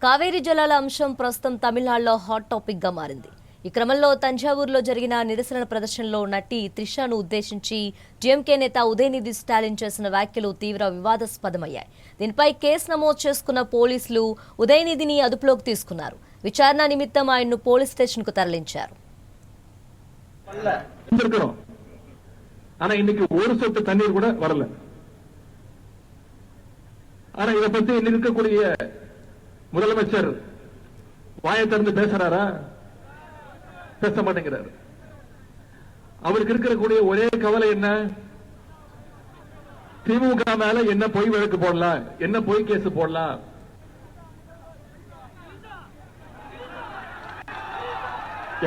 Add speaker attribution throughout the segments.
Speaker 1: కావేరీ జలాల అంశం ప్రస్తుతం తమిళనాడులో హాట్ టాపిక్ గా మారింది. ఈ క్రమంలో తంజావూరులో జరిగిన నిరసన ప్రదర్శనలో నటి త్రిషను ఉద్దేశించి డీఎంకే నేత ఉదయనిధి స్టాలిన్ చేసిన వ్యాఖ్యలు తీవ్ర వివాదాస్పదమయ్యాయి. దీనిపై కేసు నమోదు చేసుకున్న పోలీసులు ఉదయనిధిని అదుపులోకి తీసుకున్నారు. విచారణ నిమిత్తం ఆయన్ను పోలీస్ స్టేషన్ కు తరలించారు.
Speaker 2: ஆனா இன்னைக்கு ஒரு சொட்டு தண்ணீர் கூட வரல. ஆனா இதை பத்தி இன்னைக்கு இருக்கக்கூடிய முதலமைச்சர் வாயை திறந்து பேசுறாரா? பேச மாட்டேங்கிறாரு. அவருக்கு இருக்கக்கூடிய ஒரே கவலை என்ன? திமுக மேல என்ன பொய் வழக்கு போடலாம், என்ன பொய் கேஸ் போடலாம்.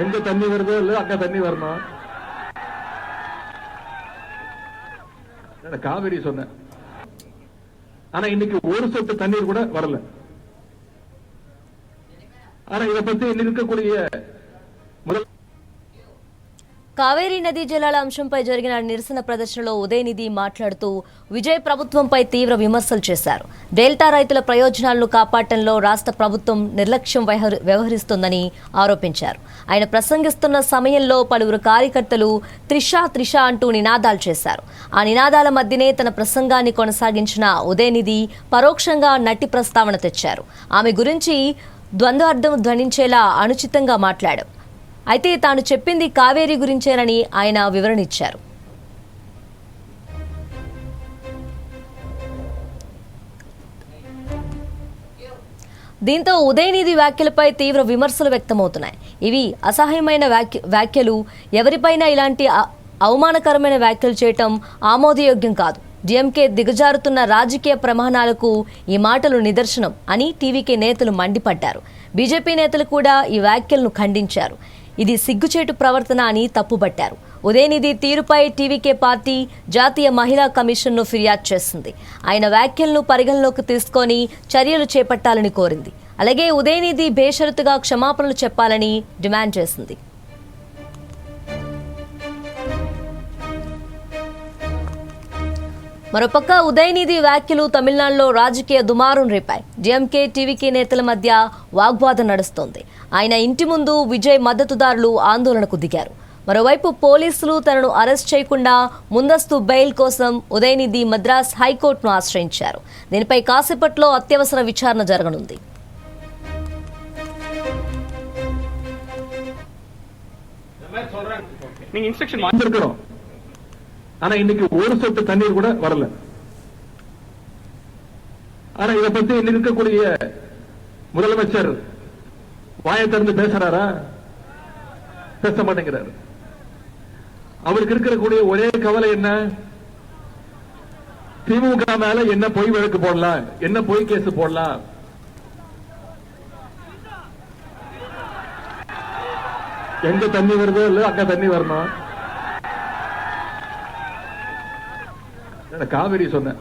Speaker 2: எங்க தண்ணி வருதோ இல்ல அங்க தண்ணி வரணும். காவிரி சொன்ன ஆனா இன்னைக்கு ஒரு சொட்டு தண்ணீர் கூட வரல. ஆனா இதை பத்தி இன்னைக்கு இருக்கக்கூடிய
Speaker 1: కావేరీ నదీ జలాల అంశంపై జరిగిన నిరసన ప్రదర్శనలో ఉదయనిధి మాట్లాడుతూ విజయ్ ప్రభుత్వంపై తీవ్ర విమర్శలు చేశారు. డెల్టా రైతుల ప్రయోజనాలను కాపాడటంలో రాష్ట్ర ప్రభుత్వం నిర్లక్ష్యం వ్యవహరిస్తోందని ఆరోపించారు. ఆయన ప్రసంగిస్తున్న సమయంలో పలువురు కార్యకర్తలు త్రిష అంటూ నినాదాలు చేశారు. ఆ నినాదాల మధ్యనే తన ప్రసంగాన్ని కొనసాగించిన ఉదయనిధి పరోక్షంగా నటి ప్రస్తావన తెచ్చారు. ఆమె గురించి ద్వంద్వార్థం ధ్వనించేలా అనుచితంగా మాట్లాడారు. అయితే తాను చెప్పింది కావేరీ గురించేనని ఆయన వివరణ ఇచ్చారు. దీంతో ఉదయనిధి వ్యాఖ్యలపై తీవ్ర విమర్శలు వ్యక్తమవుతున్నాయి. ఇవి అసహ్యమైన వ్యాఖ్యలు. ఎవరిపైనా ఇలాంటి అవమానకరమైన వ్యాఖ్యలు చేయటం ఆమోదయోగ్యం కాదు. డీఎంకే దిగజారుతున్న రాజకీయ ప్రమాణాలకు ఈ మాటలు నిదర్శనం అని టీవీకే నేతలు మండిపడ్డారు. బీజేపీ నేతలు కూడా ఈ వ్యాఖ్యలను ఖండించారు. ఇది సిగ్గుచేటు ప్రవర్తన అని తప్పుబట్టారు. ఉదయనిధి తీరుపై టీవీకే పార్టీ జాతీయ మహిళా కమిషన్ను ఫిర్యాదు చేసింది. ఆయన వ్యాఖ్యలను పరిగణలోకి తీసుకొని చర్యలు చేపట్టాలని కోరింది. అలాగే ఉదయనిధి బేషరతుగా క్షమాపణలు చెప్పాలని డిమాండ్ చేసింది. మరోపక్క ఉదయనిధి వ్యాఖ్యలు తమిళనాడులో రాజకీయ దుమారం రేపాయి. డీఎంకే టీవీకే నేతల మధ్య వాగ్వాదం నడుస్తోంది. ఆయన ఇంటి ముందు విజయ్ మద్దతుదారులు ఆందోళనకు దిగారు. మరోవైపు పోలీసులు తనను అరెస్ట్ చేయకుండా ముందస్తు బెయిల్ కోసం ఉదయనిధి మద్రాస్ హైకోర్టును ఆశ్రయించారు. దీనిపై కాసేపట్లో అత్యవసర విచారణ జరగనుంది.
Speaker 2: ஆனா இன்னைக்கு ஒரு சொட்டு தண்ணீர் கூட வரல. ஆனா இதை பத்தி இன்னைக்கு இருக்கக்கூடிய முதலமைச்சர் வாயை திறந்து பேசுறாரா? பேச மாட்டேங்கிறாரு. அவருக்கு இருக்கக்கூடிய ஒரே கவலை என்ன? திமுக மேல என்ன பொய் வழக்கு போடலாம், என்ன பொய் கேஸ் போடலாம். எங்க தண்ணி வருதோ இல்ல அங்க தண்ணி வரணும். காவிரி சொன்ன